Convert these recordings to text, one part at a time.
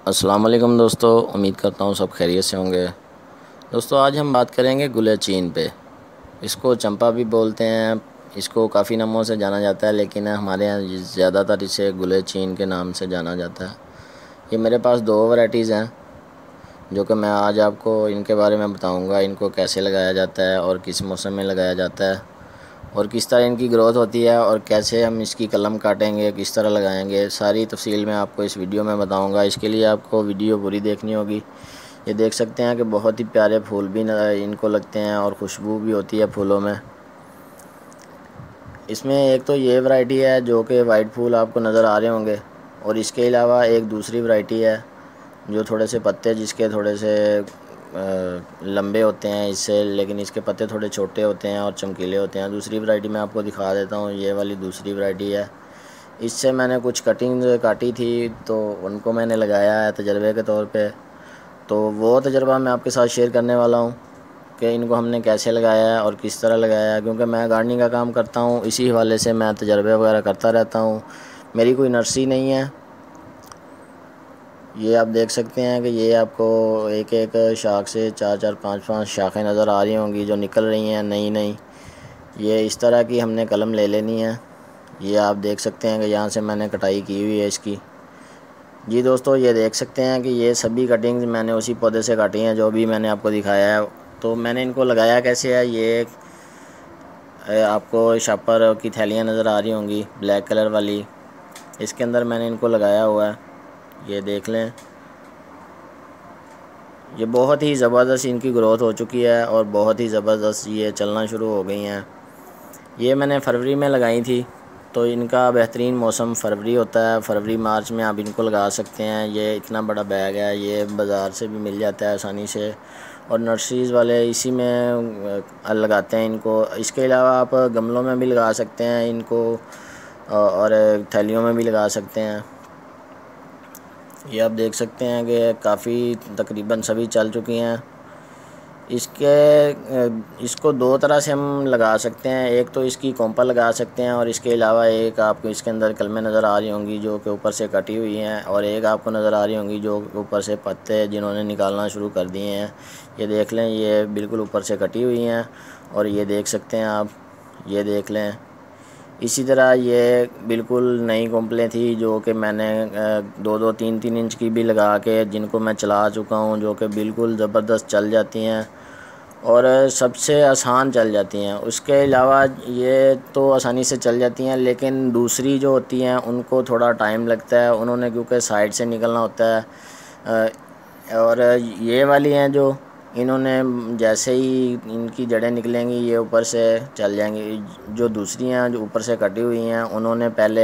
अस्सलाम वालेकुम दोस्तों, उम्मीद करता हूँ सब खैरियत से होंगे। दोस्तों आज हम बात करेंगे गुल चीन पे। इसको चंपा भी बोलते हैं, इसको काफ़ी नामों से जाना जाता है, लेकिन हमारे यहाँ ज़्यादातर इसे गुल चीन के नाम से जाना जाता है। ये मेरे पास दो वैरायटीज़ हैं जो कि मैं आज आपको इनके बारे में बताऊँगा। इनको कैसे लगाया जाता है और किस मौसम में लगाया जाता है और किस तरह इनकी ग्रोथ होती है और कैसे हम इसकी कलम काटेंगे, किस तरह लगाएंगे, सारी तफसील मैं आपको इस वीडियो में बताऊंगा। इसके लिए आपको वीडियो पूरी देखनी होगी। ये देख सकते हैं कि बहुत ही प्यारे फूल भी इनको लगते हैं और खुशबू भी होती है फूलों में। इसमें एक तो ये वैरायटी है जो कि वाइट फूल आपको नज़र आ रहे होंगे, और इसके अलावा एक दूसरी वैरायटी है जो थोड़े से पत्ते जिसके थोड़े से लंबे होते हैं इससे, लेकिन इसके पत्ते थोड़े छोटे होते हैं और चमकीले होते हैं। दूसरी वैरायटी मैं आपको दिखा देता हूँ, ये वाली दूसरी वैरायटी है। इससे मैंने कुछ कटिंग काटी थी तो उनको मैंने लगाया है तजर्बे के तौर पे। तो वो तजर्बा मैं आपके साथ शेयर करने वाला हूँ कि इनको हमने कैसे लगाया है और किस तरह लगाया है, क्योंकि मैं गार्डनिंग का काम करता हूँ, इसी हवाले से मैं तजर्बे वगैरह करता रहता हूँ। मेरी कोई नर्सरी नहीं है। ये आप देख सकते हैं कि ये आपको एक एक शाख से चार चार पाँच पाँच शाखें नज़र आ रही होंगी जो निकल रही हैं नई नई। ये इस तरह की हमने कलम ले लेनी है। ये आप देख सकते हैं कि यहाँ से मैंने कटाई की हुई है इसकी। जी दोस्तों, ये देख सकते हैं कि ये सभी कटिंग्स मैंने उसी पौधे से काटी हैं जो भी मैंने आपको दिखाया है। तो मैंने इनको लगाया कैसे है, ये आपको शापर की थैलियाँ नज़र आ रही होंगी ब्लैक कलर वाली, इसके अंदर मैंने इनको लगाया हुआ है। ये देख लें, ये बहुत ही ज़बरदस्त इनकी ग्रोथ हो चुकी है और बहुत ही ज़बरदस्त ये चलना शुरू हो गई हैं। ये मैंने फरवरी में लगाई थी, तो इनका बेहतरीन मौसम फरवरी होता है। फरवरी मार्च में आप इनको लगा सकते हैं। ये इतना बड़ा बैग है, ये बाज़ार से भी मिल जाता है आसानी से, और नर्सरीज़ वाले इसी में लगाते हैं इनको। इसके अलावा आप गमलों में भी लगा सकते हैं इनको और थैलियों में भी लगा सकते हैं। ये आप देख सकते हैं कि काफ़ी तकरीबन सभी चल चुकी हैं। इसको दो तरह से हम लगा सकते हैं। एक तो इसकी कोंपा लगा सकते हैं, और इसके अलावा एक आपको इसके अंदर कलमें नज़र आ रही होंगी जो कि ऊपर से कटी हुई हैं, और एक आपको नज़र आ रही होंगी जो ऊपर से पत्ते जिन्होंने निकालना शुरू कर दिए हैं। ये देख लें, ये बिल्कुल ऊपर से कटी हुई हैं, और ये देख सकते हैं आप, ये देख लें। इसी तरह ये बिल्कुल नई कोंपलें थी जो कि मैंने 2-2 3-3 इंच की भी लगा के जिनको मैं चला चुका हूँ, जो कि बिल्कुल ज़बरदस्त चल जाती हैं और सबसे आसान चल जाती हैं। उसके अलावा ये तो आसानी से चल जाती हैं, लेकिन दूसरी जो होती हैं उनको थोड़ा टाइम लगता है, उन्होंने क्योंकि साइड से निकलना होता है। और ये वाली हैं जो इन्होंने जैसे ही इनकी जड़ें निकलेंगी ये ऊपर से चल जाएंगी। जो दूसरी हैं जो ऊपर से कटी हुई हैं उन्होंने पहले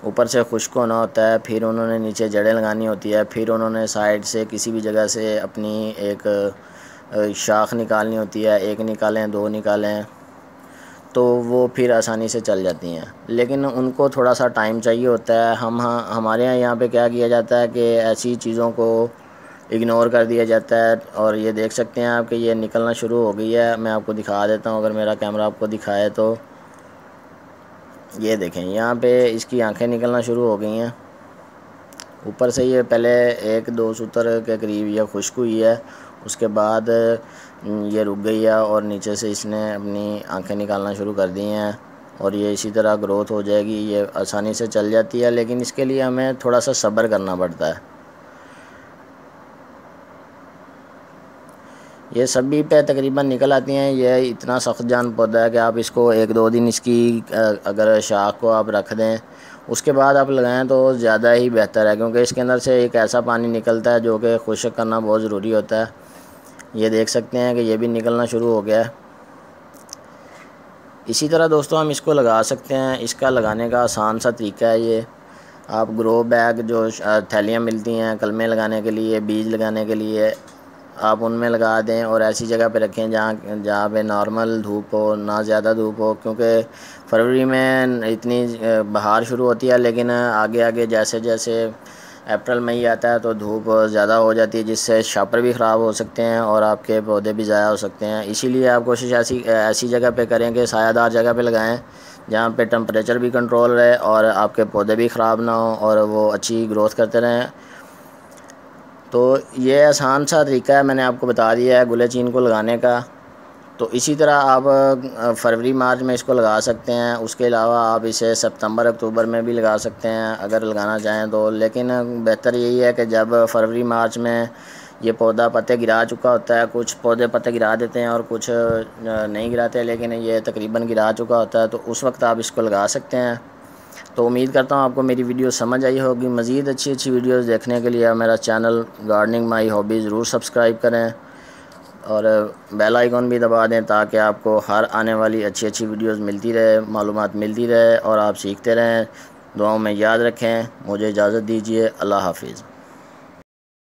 ऊपर से खुश्क होना होता है, फिर उन्होंने नीचे जड़ें लगानी होती है, फिर उन्होंने साइड से किसी भी जगह से अपनी एक शाख निकालनी होती है। एक निकालें, दो निकालें, तो वो फिर आसानी से चल जाती हैं, लेकिन उनको थोड़ा सा टाइम चाहिए होता है। हमारे यहाँ पे क्या किया जाता है कि ऐसी चीज़ों को इग्नोर कर दिया जाता है। और ये देख सकते हैं आप कि ये निकलना शुरू हो गई है। मैं आपको दिखा देता हूँ, अगर मेरा कैमरा आपको दिखाए तो ये देखें, यहाँ पे इसकी आंखें निकलना शुरू हो गई हैं। ऊपर से ये पहले 1-2 सूत्र के करीब यह खुश्क हुई है, उसके बाद ये रुक गई है और नीचे से इसने अपनी आंखें निकालना शुरू कर दी हैं, और ये इसी तरह ग्रोथ हो जाएगी। ये आसानी से चल जाती है, लेकिन इसके लिए हमें थोड़ा सा सब्र करना पड़ता है। ये सभी पे तकरीबन निकल आती हैं। ये इतना सख्त जान पौधा है कि आप इसको 1-2 दिन इसकी अगर शाख को आप रख दें उसके बाद आप लगाएं तो ज़्यादा ही बेहतर है, क्योंकि इसके अंदर से एक ऐसा पानी निकलता है जो कि खुश्क करना बहुत ज़रूरी होता है। ये देख सकते हैं कि ये भी निकलना शुरू हो गया है। इसी तरह दोस्तों हम इसको लगा सकते हैं। इसका लगाने का आसान सा तरीका है ये, आप ग्रो बैग जो थैलियाँ मिलती हैं कलमें लगाने के लिए, बीज लगाने के लिए, आप उनमें लगा दें और ऐसी जगह पे रखें जहाँ पे नॉर्मल धूप हो, ना ज़्यादा धूप हो, क्योंकि फरवरी में इतनी बहार शुरू होती है, लेकिन आगे आगे जैसे जैसे अप्रैल मई आता है तो धूप ज़्यादा हो जाती है, जिससे शापर भी ख़राब हो सकते हैं और आपके पौधे भी ज़ाया हो सकते हैं। इसीलिए आप कोशिश ऐसी ऐसी जगह पे करें कि सायादार जगह पे लगाएं जहाँ पे टेम्परेचर भी कंट्रोल रहे और आपके पौधे भी ख़राब ना हो और वो अच्छी ग्रोथ करते रहें। तो ये आसान सा तरीका है, मैंने आपको बता दिया है गुले चीन को लगाने का। तो इसी तरह आप फरवरी मार्च में इसको लगा सकते हैं। उसके अलावा आप इसे सितंबर अक्टूबर में भी लगा सकते हैं अगर लगाना चाहें तो। लेकिन बेहतर यही है कि जब फरवरी मार्च में ये पौधा पत्ते गिरा चुका होता है, कुछ पौधे पत्ते गिरा देते हैं और कुछ नहीं गिराते, लेकिन ये तकरीबन गिरा चुका होता है, तो उस वक्त आप इसको लगा सकते हैं। तो उम्मीद करता हूँ आपको मेरी वीडियो समझ आई होगी। मज़ीद अच्छी वीडियोस देखने के लिए मेरा चैनल गार्डनिंग माई हॉबी ज़रूर सब्सक्राइब करें और बेल आइकॉन भी दबा दें ताकि आपको हर आने वाली अच्छी वीडियोस मिलती रहे, मालूमात मिलती रहे और आप सीखते रहें। दुआओं में याद रखें। मुझे इजाज़त दीजिए। अल्लाह हाफिज़।